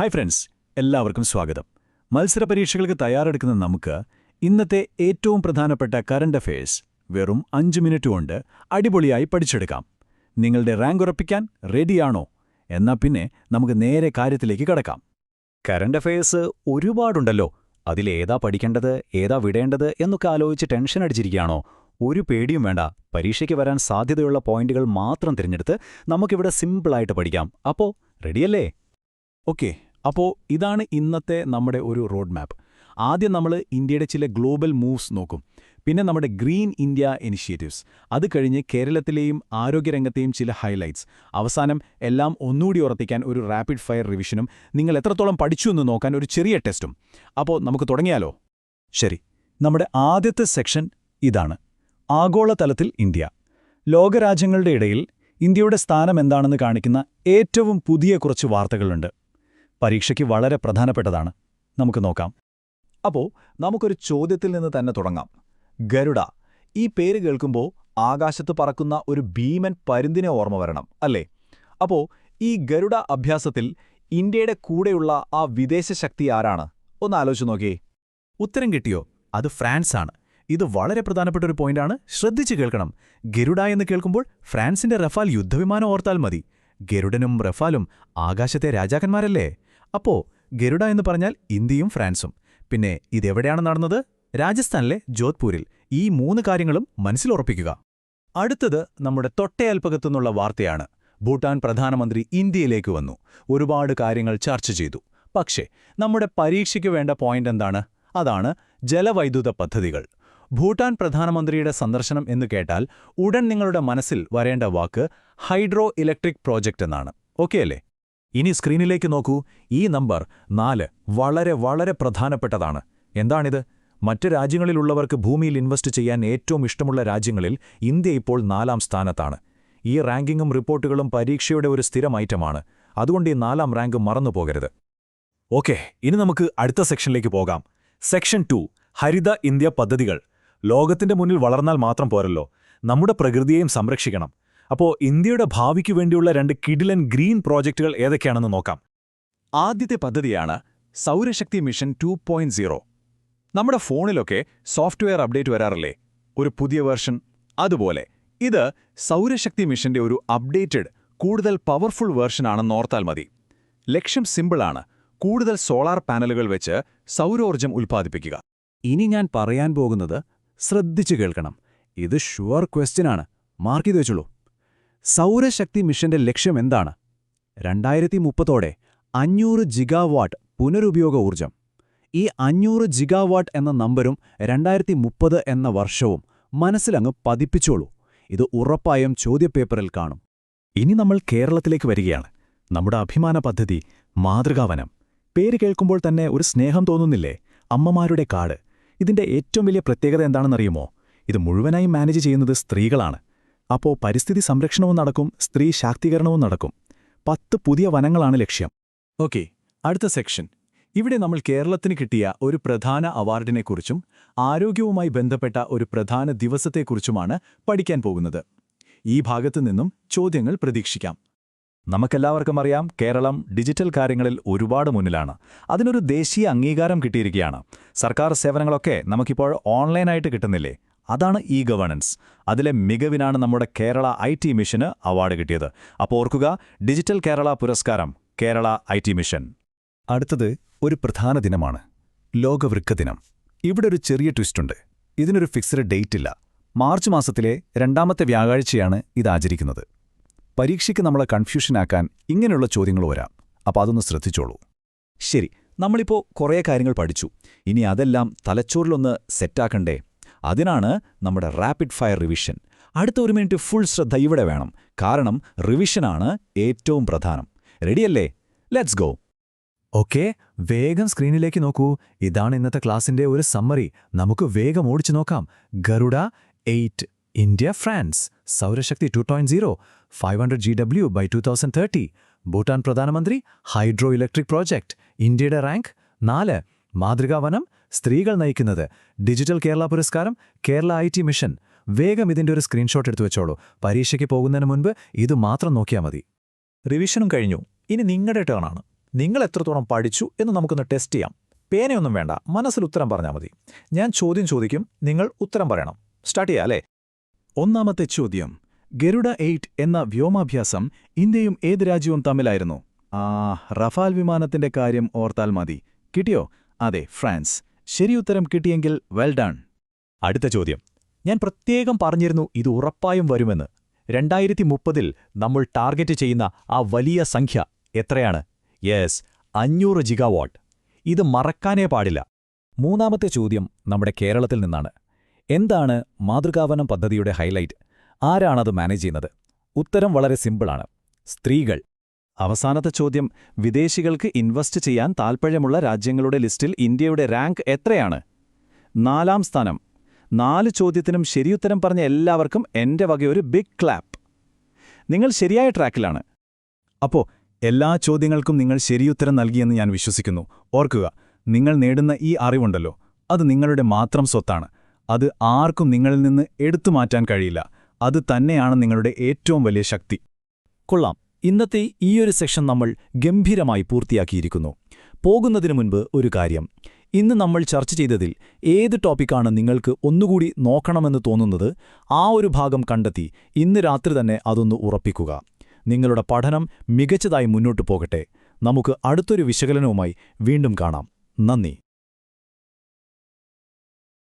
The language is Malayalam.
ഹായ് ഫ്രണ്ട്സ്, എല്ലാവർക്കും സ്വാഗതം. മത്സര പരീക്ഷകൾക്ക് തയ്യാറെടുക്കുന്ന നമുക്ക് ഇന്നത്തെ ഏറ്റവും പ്രധാനപ്പെട്ട കറണ്ട് അഫയേഴ്സ് വെറും 5 മിനിറ്റ് കൊണ്ട് അടിപൊളിയായി പഠിച്ചെടുക്കാം. നിങ്ങളുടെ റാങ്ക് ഉറപ്പിക്കാൻ റെഡിയാണോ? എന്നാ പിന്നെ നമുക്ക് നേരെ കാര്യത്തിലേക്ക് കടക്കാം. Current affairs ഒരുപാടുണ്ടല്ലോ. അതിലേതാ പഠിക്കേണ്ടത്, ഏതാ വിടേണ്ടത് എന്നൊക്കെ ആലോചിച്ച് ടെൻഷൻ അടിച്ചിരിക്കുകയാണോ? ഒരു പേടിയും വേണ്ട. പരീക്ഷയ്ക്ക് വരാൻ സാധ്യതയുള്ള പോയിന്റുകൾ മാത്രം തിരഞ്ഞെടുത്ത് നമുക്കിവിടെ സിമ്പിളായിട്ട് പഠിക്കാം. അപ്പോ റെഡിയല്ലേ? ഓക്കെ, അപ്പോൾ ഇതാണ് ഇന്നത്തെ നമ്മുടെ ഒരു റോഡ് മാപ്പ്. ആദ്യം നമ്മൾ ഇന്ത്യയുടെ ചില ഗ്ലോബൽ മൂവ്സ് നോക്കും. പിന്നെ നമ്മുടെ ഗ്രീൻ ഇന്ത്യ ഇനിഷ്യേറ്റീവ്സ്. അത് കഴിഞ്ഞ് കേരളത്തിലെയും ആരോഗ്യരംഗത്തെയും ചില ഹൈലൈറ്റ്സ്. അവസാനം എല്ലാം ഒന്നുകൂടി ഉറപ്പിക്കാൻ ഒരു റാപ്പിഡ് ഫയർ റിവിഷനും നിങ്ങൾ എത്രത്തോളം പഠിച്ചു എന്ന് നോക്കാൻ ഒരു ചെറിയ ടെസ്റ്റും. അപ്പോൾ നമുക്ക് തുടങ്ങിയാലോ? ശരി, നമ്മുടെ ആദ്യത്തെ സെക്ഷൻ ഇതാണ്: ആഗോളതലത്തിൽ ഇന്ത്യ. ലോകരാജ്യങ്ങളുടെ ഇടയിൽ ഇന്ത്യയുടെ സ്ഥാനം എന്താണെന്ന് കാണിക്കുന്ന ഏറ്റവും പുതിയ കുറച്ച് വാർത്തകളുണ്ട്. പരീക്ഷയ്ക്ക് വളരെ പ്രധാനപ്പെട്ടതാണ്. നമുക്ക് നോക്കാം. അപ്പോൾ നമുക്കൊരു ചോദ്യത്തിൽ നിന്ന് തന്നെ തുടങ്ങാം. ഗരുഡ. ഈ പേര് കേൾക്കുമ്പോൾ ആകാശത്ത് പറക്കുന്ന ഒരു ഭീമൻ പരുന്തിനെ ഓർമ്മ വരണം, അല്ലേ? അപ്പോൾ ഈ ഗരുഡ അഭ്യാസത്തിൽ ഇന്ത്യയുടെ കൂടെയുള്ള ആ വിദേശ ശക്തി ആരാണ്? ഒന്ന് ആലോചിച്ച് നോക്കിയേ. ഉത്തരം കിട്ടിയോ? അത് ഫ്രാൻസാണ്. ഇത് വളരെ പ്രധാനപ്പെട്ട ഒരു പോയിന്റാണ്. ശ്രദ്ധിച്ച് കേൾക്കണം. ഗരുഡ എന്ന് കേൾക്കുമ്പോൾ ഫ്രാൻസിന്റെ റഫാൽ യുദ്ധവിമാനം ഓർത്താൽ മതി. ഗരുഡനും റഫാലും ആകാശത്തെ രാജാക്കന്മാരല്ലേ? അപ്പോ ഗരുഡ എന്ന് പറഞ്ഞാൽ ഇന്ത്യയും ഫ്രാൻസും. പിന്നെ ഇതെവിടെയാണ് നടന്നത്? രാജസ്ഥാനിലെ ജോധ്പൂരിൽ. ഈ 3 കാര്യങ്ങളും മനസ്സിലുറപ്പിക്കുക. അടുത്തത് നമ്മുടെ തൊട്ടയൽപ്പകത്തുനിന്നുള്ള വാർത്തയാണ്. ഭൂട്ടാൻ പ്രധാനമന്ത്രി ഇന്ത്യയിലേക്ക് വന്നു. ഒരുപാട് കാര്യങ്ങൾ ചർച്ച ചെയ്തു. പക്ഷേ നമ്മുടെ പരീക്ഷയ്ക്ക് വേണ്ട പോയിന്റ് എന്താണ്? അതാണ് ജലവൈദ്യുത പദ്ധതികൾ. ഭൂട്ടാൻ പ്രധാനമന്ത്രിയുടെ സന്ദർശനം എന്ന് കേട്ടാൽ ഉടൻ നിങ്ങളുടെ മനസ്സിൽ വരേണ്ട വാക്ക് ഹൈഡ്രോ ഇലക്ട്രിക് പ്രോജക്റ്റ് എന്നാണ്. ഓക്കെ അല്ലേ? ഇനി സ്ക്രീനിലേക്ക് നോക്കൂ. ഈ നമ്പർ 4 വളരെ പ്രധാനപ്പെട്ടതാണ്. എന്താണിത്? മറ്റ് രാജ്യങ്ങളിലുള്ളവർക്ക് ഭൂമിയിൽ ഇൻവെസ്റ്റ് ചെയ്യാൻ ഏറ്റവും ഇഷ്ടമുള്ള രാജ്യങ്ങളിൽ ഇന്ത്യ ഇപ്പോൾ 4ാം സ്ഥാനത്താണ്. ഈ റാങ്കിങ്ങും റിപ്പോർട്ടുകളും പരീക്ഷയുടെ ഒരു സ്ഥിരം ഐറ്റമാണ്. അതുകൊണ്ട് ഈ 4ാം റാങ്ക് മറന്നുപോകരുത്. ഓക്കെ, ഇനി നമുക്ക് അടുത്ത സെക്ഷനിലേക്ക് പോകാം. സെക്ഷൻ 2: ഹരിത ഇന്ത്യ പദ്ധതികൾ. ലോകത്തിന്റെ മുന്നിൽ വളർന്നാൽ മാത്രം പോരല്ലോ, നമ്മുടെ പ്രകൃതിയെയും സംരക്ഷിക്കണം. അപ്പോൾ ഇന്ത്യയുടെ ഭാവിക്കു വേണ്ടിയുള്ള 2 കിടിലൻ ഗ്രീൻ പ്രോജക്റ്റുകൾ ഏതൊക്കെയാണെന്ന് നോക്കാം. ആദ്യത്തെ പദ്ധതിയാണ് സൗരശക്തി മിഷൻ 2.0. നമ്മുടെ ഫോണിലൊക്കെ സോഫ്റ്റ്വെയർ അപ്ഡേറ്റ് വരാറില്ലേ? ഒരു പുതിയ വെർഷൻ. അതുപോലെ ഇത് സൗരശക്തി മിഷന്റെ ഒരു അപ്ഡേറ്റഡ്, കൂടുതൽ പവർഫുൾ വെർഷനാണെന്ന് ഓർത്താൽ മതി. ലക്ഷ്യം സിമ്പിളാണ്: കൂടുതൽ സോളാർ പാനലുകൾ വെച്ച് സൗരോർജ്ജം ഉൽപ്പാദിപ്പിക്കുക. ഇനി ഞാൻ പറയാൻ പോകുന്നത് ശ്രദ്ധിച്ചു കേൾക്കണം. ഇത് ഷുവർ ക്വസ്റ്റ്യനാണ്. മാർക്ക് ചെയ്ത് വെച്ചുള്ളൂ. സൗരശക്തി മിഷന്റെ ലക്ഷ്യം എന്താണ്? 2030ഓടെ 500 ജിഗാവാട്ട് പുനരുപയോഗ ഊർജ്ജം. ഈ 500 ജിഗാവാട്ട് എന്ന നമ്പരും 2030 എന്ന വർഷവും മനസ്സിലങ്ങ് പതിപ്പിച്ചോളൂ. ഇത് ഉറപ്പായും ചോദ്യപേപ്പറിൽ കാണും. ഇനി നമ്മൾ കേരളത്തിലേക്ക് വരികയാണ്. നമ്മുടെ അഭിമാന പദ്ധതി മാതൃകാവനം. പേര് കേൾക്കുമ്പോൾ തന്നെ ഒരു സ്നേഹം തോന്നുന്നില്ലേ? അമ്മമാരുടെ കാട്. ഇതിന്റെ ഏറ്റവും വലിയ പ്രത്യേകത എന്താണെന്നറിയുമോ? ഇത് മുഴുവനായും മാനേജ് ചെയ്യുന്നത് സ്ത്രീകളാണ്. അപ്പോൾ പരിസ്ഥിതി സംരക്ഷണവും നടക്കും, സ്ത്രീ ശാക്തീകരണവും നടക്കും. 10 പുതിയ വനങ്ങളാണ് ലക്ഷ്യം. ഓക്കെ, അടുത്ത സെക്ഷൻ. ഇവിടെ നമ്മൾ കേരളത്തിന് കിട്ടിയ ഒരു പ്രധാന അവാർഡിനെക്കുറിച്ചും ആരോഗ്യവുമായി ബന്ധപ്പെട്ട ഒരു പ്രധാന ദിവസത്തെക്കുറിച്ചുമാണ് പഠിക്കാൻ പോകുന്നത്. ഈ ഭാഗത്തു നിന്നും ചോദ്യങ്ങൾ പ്രതീക്ഷിക്കാം. നമുക്കെല്ലാവർക്കും അറിയാം, കേരളം ഡിജിറ്റൽ കാര്യങ്ങളിൽ ഒരുപാട് മുന്നിലാണ്. അതിനൊരു ദേശീയ അംഗീകാരം കിട്ടിയിരിക്കുകയാണ്. സർക്കാർ സേവനങ്ങളൊക്കെ നമുക്കിപ്പോൾ ഓൺലൈനായിട്ട് കിട്ടുന്നില്ലേ? അതാണ് ഗവേണൻസ്. അതിലെ മികവിനാണ് നമ്മുടെ കേരള IT മിഷന് അവാർഡ് കിട്ടിയത്. അപ്പോൾ ഓർക്കുക, ഡിജിറ്റൽ കേരള പുരസ്കാരം, കേരള IT മിഷൻ. അടുത്തത് ഒരു പ്രധാന ദിനമാണ്, ലോക വൃക്ക ദിനം. ഇവിടെ ഒരു ചെറിയ ട്വിസ്റ്റുണ്ട്. ഇതിനൊരു ഫിക്സഡ് ഡേറ്റ് ഇല്ല. മാർച്ച് മാസത്തിലെ 2ാമത്തെ വ്യാഴാഴ്ചയാണ് ഇത് ആചരിക്കുന്നത്. പരീക്ഷയ്ക്ക് നമ്മളെ കൺഫ്യൂഷനാക്കാൻ ഇങ്ങനെയുള്ള ചോദ്യങ്ങൾ വരാം. അപ്പോൾ അതൊന്ന് ശ്രദ്ധിച്ചോളൂ. ശരി, നമ്മളിപ്പോൾ കുറേ കാര്യങ്ങൾ പഠിച്ചു. ഇനി അതെല്ലാം തലച്ചോറിലൊന്ന് സെറ്റാക്കണ്ടേ? അതിനാണ് നമ്മുടെ റാപ്പിഡ് ഫയർ റിവിഷൻ. അടുത്ത 1 മിനിറ്റ് ഫുൾ ശ്രദ്ധ ഇവിടെ വേണം. കാരണം റിവിഷനാണ് ഏറ്റവും പ്രധാനം. റെഡിയല്ലേ? Let's go. ഓക്കെ, വേഗം സ്ക്രീനിലേക്ക് നോക്കൂ. ഇതാണ് ഇന്നത്തെ ക്ലാസിന്റെ ഒരു സമ്മറി. നമുക്ക് വേഗം ഓടിച്ചു നോക്കാം. Garuda 8, India France. സൗരശക്തി 2.0, 500 GW by 2030. ഭൂട്ടാൻ പ്രധാനമന്ത്രി ഹൈഡ്രോ ഇലക്ട്രിക് പ്രോജക്റ്റ്. ഇന്ത്യയുടെ റാങ്ക് 4. മാതൃകാവനം, സ്ത്രീകൾ നയിക്കുന്നത്. ഡിജിറ്റൽ കേരള പുരസ്കാരം, കേരള IT മിഷൻ. വേഗം ഇതിന്റെ ഒരു സ്ക്രീൻഷോട്ട് എടുത്തു വെച്ചോളൂ. പരീക്ഷയ്ക്ക് പോകുന്നതിന് മുൻപ് ഇത് മാത്രം നോക്കിയാൽ മതി. റിവിഷനും കഴിഞ്ഞു. ഇനി നിങ്ങളുടെ ടേണാണ്. നിങ്ങൾ എത്രത്തോളം പഠിച്ചു എന്ന് നമുക്കൊന്ന് ടെസ്റ്റ് ചെയ്യാം. പേനയൊന്നും വേണ്ട, മനസ്സിൽ ഉത്തരം പറഞ്ഞാൽ മതി. ഞാൻ ചോദ്യം ചോദിക്കും, നിങ്ങൾ ഉത്തരം പറയണം. സ്റ്റാർട്ട് ചെയ്യാം അല്ലേ? ഒന്നാമത്തെ ചോദ്യം, ഗരുഡ 8 എന്ന വ്യോമാഭ്യാസം ഇന്ത്യയും ഏത് രാജ്യവും തമ്മിലായിരുന്നു? റഫാൽ വിമാനത്തിന്റെ കാര്യം ഓർത്താൽ മതി. കിട്ടിയോ? അതെ, ഫ്രാൻസ്. ശരിയുത്തരം കിട്ടിയെങ്കിൽ വെൽ ഡൺ. അടുത്ത ചോദ്യം. ഞാൻ പ്രത്യേകം പറഞ്ഞിരുന്നു ഇത് ഉറപ്പായും വരുമെന്ന്. 2030 നമ്മൾ ടാർഗറ്റ് ചെയ്യുന്ന ആ വലിയ സംഖ്യ എത്രയാണ്? Yes, 500 gigawatt. ഇത് മറക്കാനേ പാടില്ല. മൂന്നാമത്തെ ചോദ്യം നമ്മുടെ കേരളത്തിൽ നിന്നാണ്. എന്താണ് മാതൃകാവനം പദ്ധതിയുടെ ഹൈലൈറ്റ്? ആരാണത് മാനേജ് ചെയ്യുന്നത്? ഉത്തരം വളരെ സിമ്പിളാണ്: സ്ത്രീകൾ. അവസാനത്തെ ചോദ്യം, വിദേശികൾക്ക് ഇൻവെസ്റ്റ് ചെയ്യാൻ താൽപ്പര്യമുള്ള രാജ്യങ്ങളുടെ ലിസ്റ്റിൽ ഇന്ത്യയുടെ റാങ്ക് എത്രയാണ്? 4ാം സ്ഥാനം. 4 ചോദ്യത്തിനും ശരിയുത്തരം പറഞ്ഞ എല്ലാവർക്കും എന്റെ വകയൊരു ബിഗ് ക്ലാപ്പ്. നിങ്ങൾ ശരിയായ ട്രാക്കിലാണ്. അപ്പോ എല്ലാ ചോദ്യങ്ങൾക്കും നിങ്ങൾ ശരിയുത്തരം നൽകിയെന്ന് ഞാൻ വിശ്വസിക്കുന്നു. ഓർക്കുക, നിങ്ങൾ നേടുന്ന ഈ അറിവുണ്ടല്ലോ, അത് നിങ്ങളുടെ മാത്രം സ്വത്താണ്. അത് ആർക്കും നിങ്ങളിൽ നിന്ന് എടുത്തുമാറ്റാൻ കഴിയില്ല. അത് തന്നെയാണ് നിങ്ങളുടെ ഏറ്റവും വലിയ ശക്തി. കൊള്ളാം. ഇന്നത്തെ ഈയൊരു സെഷൻ നമ്മൾ ഗംഭീരമായി പൂർത്തിയാക്കിയിരിക്കുന്നു. പോകുന്നതിനു മുൻപ് ഒരു കാര്യം. ഇന്ന് നമ്മൾ ചർച്ച ചെയ്തതിൽ ഏത് ടോപ്പിക്കാണ് നിങ്ങൾക്ക് ഒന്നുകൂടി നോക്കണമെന്ന് തോന്നുന്നത്? ആ ഒരു ഭാഗം കണ്ടെത്തി ഇന്ന് രാത്രി തന്നെ അതൊന്ന് ഉറപ്പിക്കുക. നിങ്ങളുടെ പഠനം മികച്ചതായി മുന്നോട്ടു പോകട്ടെ. നമുക്ക് അടുത്തൊരു വിശകലനവുമായി വീണ്ടും കാണാം. നന്ദി.